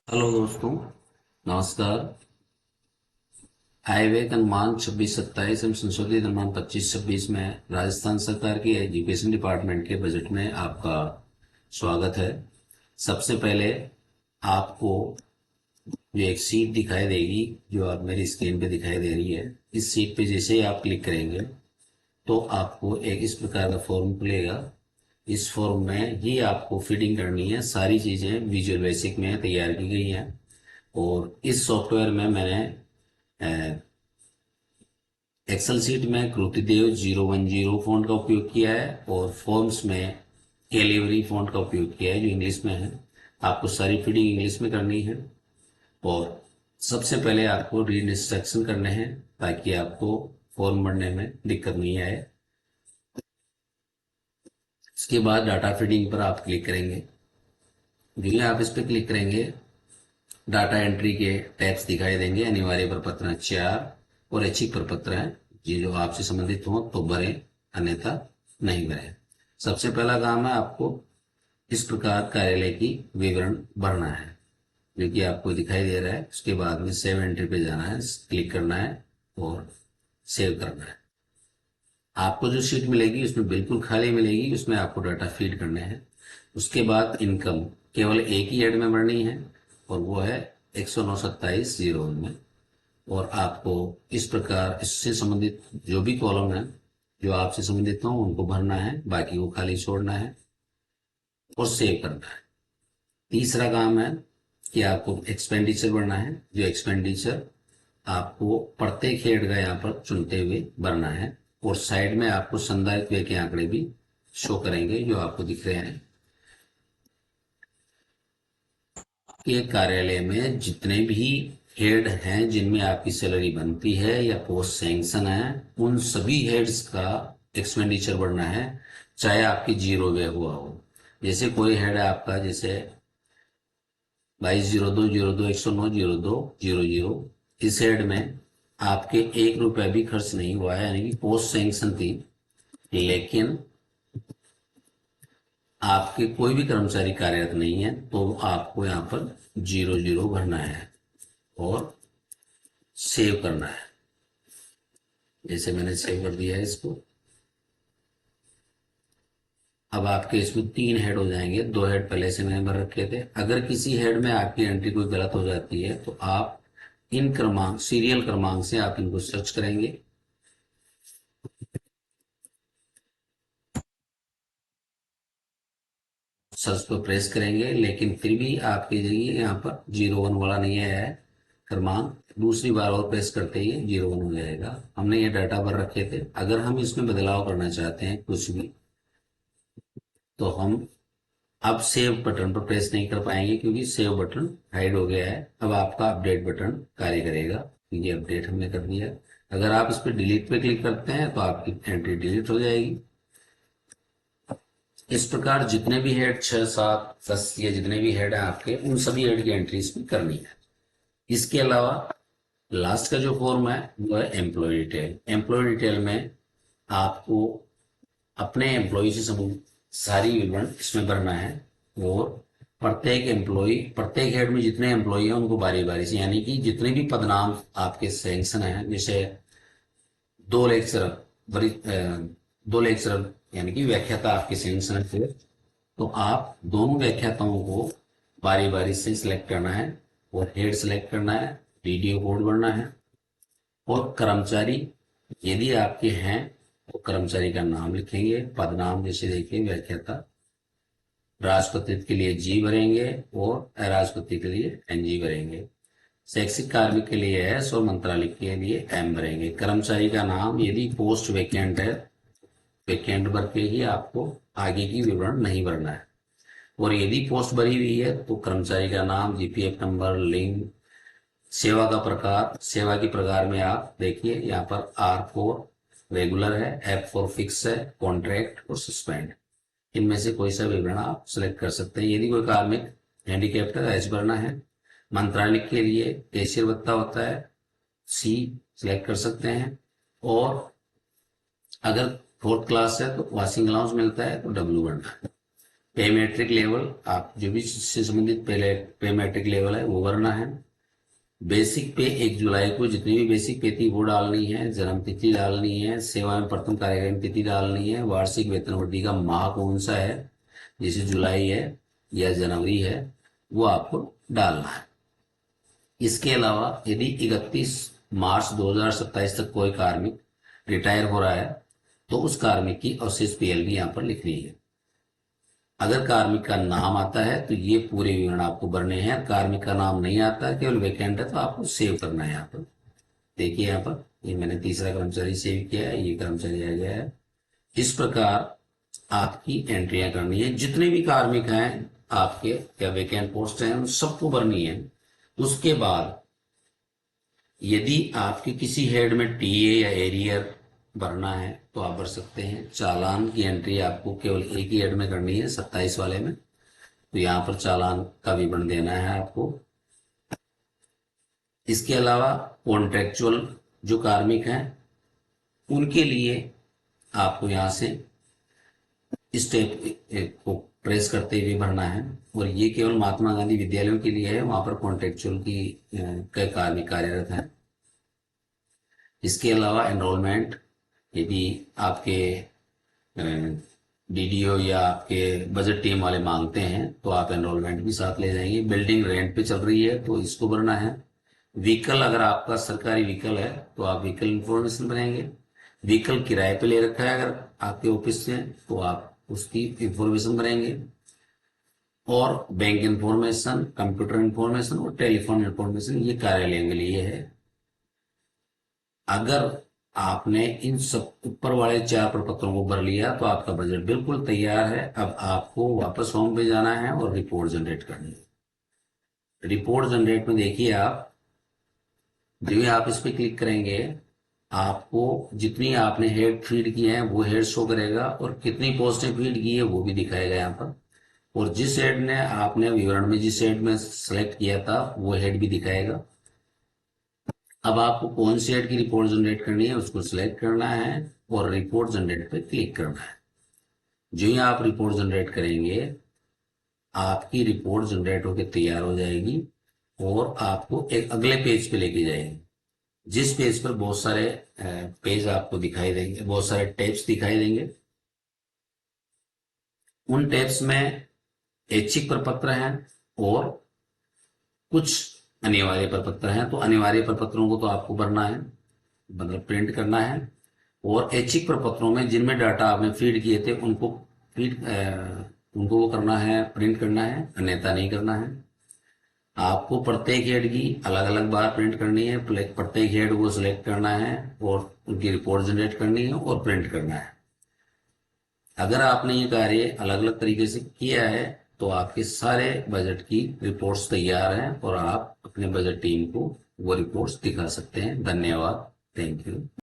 Hello दोस्तों, नमस्कार। आय व्यय अनुमान 26-27 एवं संशोधित अनुमान 25-26 में राजस्थान सरकार की एजुकेशन डिपार्टमेंट के बजट में आपका स्वागत है। सबसे पहले आपको जो एक सीट दिखाई देगी, जो आप मेरी स्क्रीन पे दिखाई दे रही है, इस सीट पे जैसे ही आप क्लिक करेंगे तो आपको एक इस प्रकार का फॉर्म खुलेगा। इस फॉर्म में ही आपको फिटिंग करनी है। सारी चीज़ें विजुअल बेसिक में तैयार की गई हैं और इस सॉफ्टवेयर में मैंने एक्सेल शीट में कृतिदेव 010 फॉन्ट का उपयोग किया है और फॉर्म्स में कैलिबरी फॉन्ट का उपयोग किया है जो इंग्लिश में है। आपको सारी फीडिंग इंग्लिश में करनी है और सबसे पहले आपको रीड इंस्ट्रक्शन करने हैं ताकि आपको फॉर्म भरने में दिक्कत नहीं आए। इसके बाद डाटा फीडिंग पर आप क्लिक करेंगे। जो ही आप इस पर क्लिक करेंगे, डाटा एंट्री के टैब्स दिखाई देंगे। अनिवार्य प्रपत्र 4 और ऐच्छिक प्रपत्र हैं। ये जो आपसे संबंधित हो तो भरें, अन्यथा नहीं भरें। सबसे पहला काम है आपको इस प्रकार कार्यालय की विवरण भरना है, जो कि आपको दिखाई दे रहा है। उसके बाद में सेव एंट्री पे जाना है, क्लिक करना है और सेव करना है। आपको जो शीट मिलेगी उसमें बिल्कुल खाली मिलेगी, उसमें आपको डाटा फीड करने हैं। उसके बाद इनकम केवल एक ही हेड में भरनी है और वो है 109-27-01 में। और आपको इस प्रकार इससे संबंधित जो भी कॉलम है जो आपसे संबंधित हो उनको भरना है, बाकी वो खाली छोड़ना है और सेव करना है। तीसरा काम है कि आपको एक्सपेंडिचर भरना है। जो एक्सपेंडिचर आपको प्रत्येक हेड का यहाँ पर चुनते हुए भरना है और साइड में आपको संधारित व्यय के आंकड़े भी शो करेंगे जो आपको दिख रहे हैं। के कार्यालय में जितने भी हेड हैं जिनमें आपकी सैलरी बनती है या पोस्ट सैंक्शन है, उन सभी हेड्स का एक्सपेंडिचर बढ़ना है, चाहे आपकी जीरो व्यय हुआ हो। जैसे कोई हेड है आपका, जैसे 2202-02-109-02-00, इस हेड में आपके 1 रुपया भी खर्च नहीं हुआ है, यानी कि पोस्ट सैंक्शन थी, लेकिन आपके कोई भी कर्मचारी कार्यरत नहीं है तो आपको यहाँ पर 00 भरना है और सेव करना है। जैसे मैंने सेव कर दिया है इसको। अब आपके इसमें 3 हेड हो जाएंगे। 2 हेड पहले से मैंने भर रखे थे। अगर किसी हेड में आपकी एंट्री कोई गलत हो जाती है तो आप इन क्रमांक, सीरियल क्रमांक से आप इनको सर्च करेंगे। सर्च पर प्रेस करेंगे, लेकिन फिर भी आपके जरिए यहाँ पर 01 वाला नहीं आया है क्रमांक। दूसरी बार और प्रेस करते ही 01 हो जाएगा। हमने ये डाटा भर रखे थे। अगर हम इसमें बदलाव करना चाहते हैं कुछ भी, तो हम अब सेव बटन पर प्रेस नहीं कर पाएंगे क्योंकि सेव बटन हाइड हो गया है। अब आपका अपडेट बटन कार्य करेगा क्योंकि अपडेट हमने कर दिया। अगर आप इस पर डिलीट पे क्लिक करते हैं तो आपकी एंट्री डिलीट हो जाएगी। इस प्रकार जितने भी हेड 6, 7, 10 या जितने भी हेड हैं आपके, उन सभी हेड की एंट्री इसमें करनी है। इसके अलावा लास्ट का जो फॉर्म है वो है एम्प्लॉय डिटेल। एम्प्लॉय डिटेल में आपको अपने एम्प्लॉय से संबंधित सारी विवरण इसमें भरना है और प्रत्येक एम्प्लॉय, प्रत्येक हेड में जितने एम्प्लॉय हैं उनको बारी बारी से, यानी कि जितने भी पदनाम आपके सैंक्शन हैं, जैसे 2 लेक्चरर, बड़ी 2 लेक्चरर यानी कि व्याख्याता आपके सैंक्शन थे, तो आप दोनों व्याख्याताओं को बारी बारी से सिलेक्ट करना है और हेड सिलेक्ट करना है, वीडियो कोड भरना है। और कर्मचारी यदि आपके हैं तो कर्मचारी का नाम लिखेंगे, पदनाम जैसे देखिए व्याख्याता। राजपत्रित के लिए जी भरेंगे और अराजपत्रित के लिए एनजी भरेंगे। शैक्षिक कार्मिक के लिए एस और मंत्रालय के लिए एम भरेंगे। कर्मचारी का नाम यदि पोस्ट वैकेंट है, वैकेंट भर के ही आपको आगे की विवरण नहीं भरना है। और यदि पोस्ट भरी हुई है तो कर्मचारी का नाम, जीपीएफ नंबर, लिंग, सेवा का प्रकार, सेवा के प्रकार में आप देखिए यहाँ पर R4 रेगुलर है, F4 फिक्स है, कॉन्ट्रैक्ट और सस्पेंड। इनमें से कोई सा विवरण आप सिलेक्ट कर सकते हैं। यदि कोई कार्मिक हैंडीकैप्ड है, एच भरना है। मंत्रालय के लिए कैशियर भत्ता होता है, सी सिलेक्ट कर सकते हैं। और अगर 4th क्लास है तो वाशिंग अलाउंस मिलता है तो डब्ल्यू भरना है। पे मैट्रिक लेवल, आप जो भी इससे संबंधित पहले पे मैट्रिक लेवल है वो भरना है। बेसिक पे 1 जुलाई को जितनी भी बेसिक पे थी वो डालनी है, जन्म तिथि डालनी है, सेवा में प्रथम कार्यक्रम तिथि डालनी है, वार्षिक वेतन वृद्धि का माह कौन सा है, जैसे जुलाई है या जनवरी है, वो आपको डालना है। इसके अलावा यदि 31 मार्च 2027 तक कोई कार्मिक रिटायर हो रहा है तो उस कार्मिक की अवशेष पीएल भी यहाँ पर लिखनी है। अगर कार्मिक का नाम आता है तो ये पूरे विवरण आपको भरने हैं। कार्मिक का नाम नहीं आता है, केवल वैकेंट है, तो आपको सेव करना है। यहाँ पर देखिए, यहाँ पर ये मैंने तीसरा कर्मचारी सेव किया है, ये कर्मचारी आ गया है। इस प्रकार आपकी एंट्रियां करनी है। जितने भी कार्मिक हैं आपके या वैकेंट पोस्ट हैं उन सबको भरनी है। उसके बाद यदि आपके किसी हेड में टीए या एरियर भरना है तो आप भर सकते हैं। चालान की एंट्री आपको केवल एक ही हेड में करनी है, 27 वाले में, तो यहाँ पर चालान का विवरण देना है आपको। इसके अलावा कॉन्ट्रेक्चुअल जो कार्मिक हैं उनके लिए आपको यहाँ से स्टेप को प्रेस करते हुए भरना है, और ये केवल महात्मा गांधी विद्यालयों के लिए है, वहां पर कॉन्ट्रेक्चुअल की कई कार्मिक कार्यरत हैं। इसके अलावा एनरोलमेंट, यदि आपके डीडीओ या आपके बजट टीम वाले मांगते हैं तो आप एनरोलमेंट भी साथ ले जाएंगे। बिल्डिंग रेंट पे चल रही है तो इसको भरना है। व्हीकल, अगर आपका सरकारी व्हीकल है तो आप व्हीकल इंफॉर्मेशन बनाएंगे। व्हीकल किराए पे ले रखा है अगर आपके ऑफिस से तो आप उसकी इंफॉर्मेशन भरेंगे। और बैंक इंफॉर्मेशन, कंप्यूटर इंफॉर्मेशन और टेलीफोन इंफॉर्मेशन ये कार्यालय के लिए है। अगर आपने इन सब ऊपर वाले 4 प्रपत्रों को भर लिया तो आपका बजट बिल्कुल तैयार है। अब आपको वापस होम पे जाना है और रिपोर्ट जनरेट करनी है। रिपोर्ट जनरेट में देखिए, आप जो ही आप इस पे क्लिक करेंगे आपको जितनी आपने हेड फीड किए हैं वो हेड शो करेगा, और कितनी पोस्टें फीड की है वो भी दिखाएगा यहाँ पर। और जिस हेड ने आपने विवरण में जिस हेड में सेलेक्ट किया था वो हेड भी दिखाएगा। अब आपको कौन सी हेड की रिपोर्ट जनरेट करनी है उसको सिलेक्ट करना है और रिपोर्ट जनरेट पे क्लिक करना है। जो ही आप रिपोर्ट जनरेट करेंगे आपकी रिपोर्ट जनरेट होकर तैयार हो जाएगी और आपको एक अगले पेज पे लेके जाएगी, जिस पेज पर बहुत सारे पेज आपको दिखाई देंगे, बहुत सारे टैब्स दिखाई देंगे। उन टैब्स में ऐच्छिक प्रपत्र हैं और कुछ अनिवार्य प्रपत्र हैं। तो अनिवार्य प्रपत्रों को तो आपको भरना है, मतलब प्रिंट करना है। और ऐच्छिक प्रपत्रों में जिनमें डाटा आपने फीड किए थे उनको वो करना है, प्रिंट करना है, अन्यथा नहीं करना है। आपको प्रत्येक हेड की अलग अलग बार प्रिंट करनी है। प्रत्येक हेड को सिलेक्ट करना है और उनकी रिपोर्ट जनरेट करनी है और प्रिंट करना है। अगर आपने ये कार्य अलग अलग तरीके से किया है तो आपके सारे बजट की रिपोर्ट्स तैयार हैं और आप अपने बजट टीम को वो रिपोर्ट्स दिखा सकते हैं। धन्यवाद। Thank you.